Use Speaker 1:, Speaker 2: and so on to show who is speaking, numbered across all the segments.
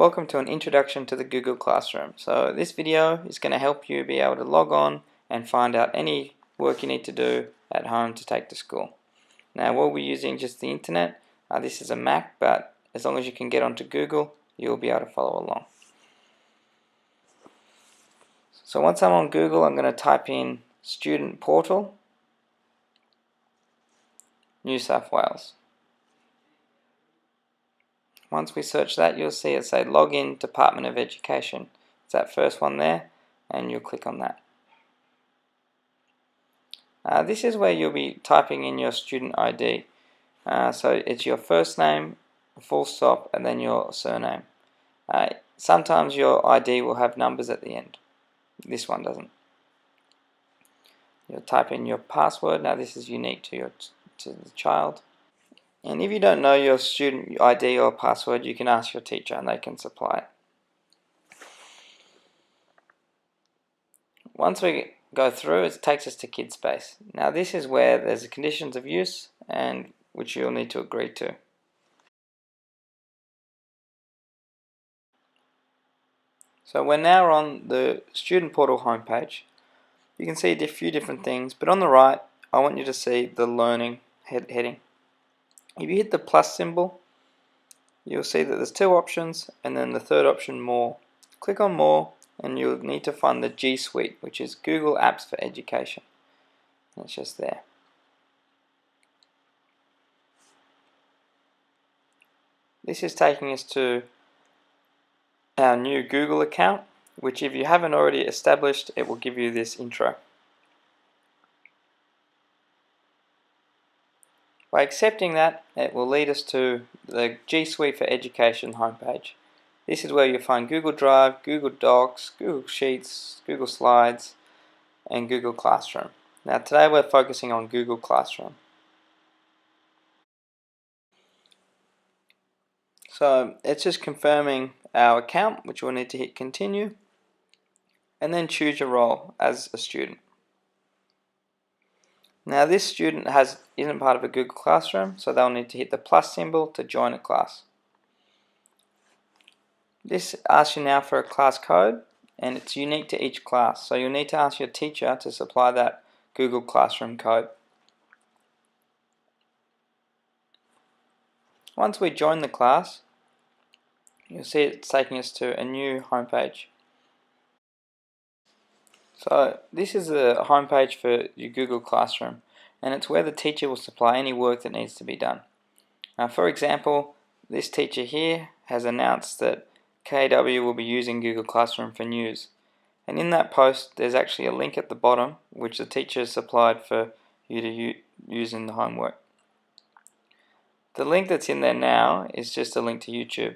Speaker 1: Welcome to an introduction to the Google Classroom. So this video is going to help you be able to log on and find out any work you need to do at home to take to school. Now we'll be using just the internet. This is a Mac, but as long as you can get onto Google, you'll be able to follow along. So once I'm on Google, I'm going to type in Student Portal, New South Wales. Once we search that, you'll see it say Login Department of Education. It's that first one there, and you'll click on that. This is where you'll be typing in your student ID. So it's your first name, full stop, and then your surname. Sometimes your ID will have numbers at the end. This one doesn't. You'll type in your password. Now this is unique to the child. And if you don't know your student ID or password, you can ask your teacher and they can supply it. Once we go through, it takes us to KidSpace. Now this is where there's the conditions of use and which you'll need to agree to. So we're now on the student portal homepage. You can see a few different things, but on the right I want you to see the learning heading. If you hit the plus symbol, you'll see that there's two options, and then the third option, more. Click on more and you'll need to find the G Suite, which is Google Apps for Education. It's just there. This is taking us to our new Google account, which if you haven't already established, it will give you this intro. By accepting that, it will lead us to the G Suite for Education homepage. This is where you'll find Google Drive, Google Docs, Google Sheets, Google Slides, and Google Classroom. Now today we're focusing on Google Classroom. So it's just confirming our account, which we'll need to hit continue, and then choose your role as a student. Now this student isn't part of a Google Classroom, so they'll need to hit the plus symbol to join a class. This asks you now for a class code, and it's unique to each class, so you'll need to ask your teacher to supply that Google Classroom code. Once we join the class, you'll see it's taking us to a new homepage. So this is the homepage for your Google Classroom, and it's where the teacher will supply any work that needs to be done. Now, for example, this teacher here has announced that KW will be using Google Classroom for news, and in that post there's actually a link at the bottom which the teacher has supplied for you to use in the homework. The link that's in there now is just a link to YouTube,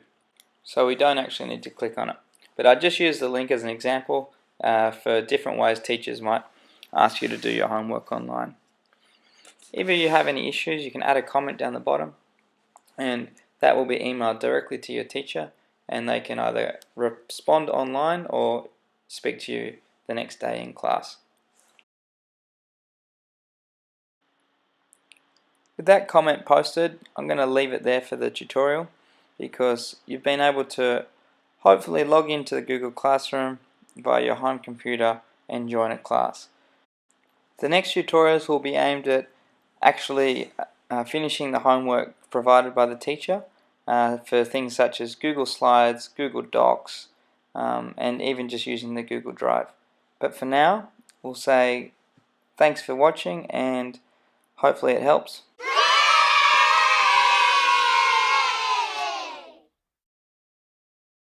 Speaker 1: so we don't actually need to click on it, but I just use the link as an example for different ways teachers might ask you to do your homework online. If you have any issues, you can add a comment down the bottom, and that will be emailed directly to your teacher, and they can either respond online or speak to you the next day in class. With that comment posted, I'm going to leave it there for the tutorial, because you've been able to hopefully log into the Google Classroom via your home computer and join a class. The next tutorials will be aimed at actually finishing the homework provided by the teacher for things such as Google Slides, Google Docs, and even just using the Google Drive. But for now, we'll say thanks for watching, and hopefully it helps.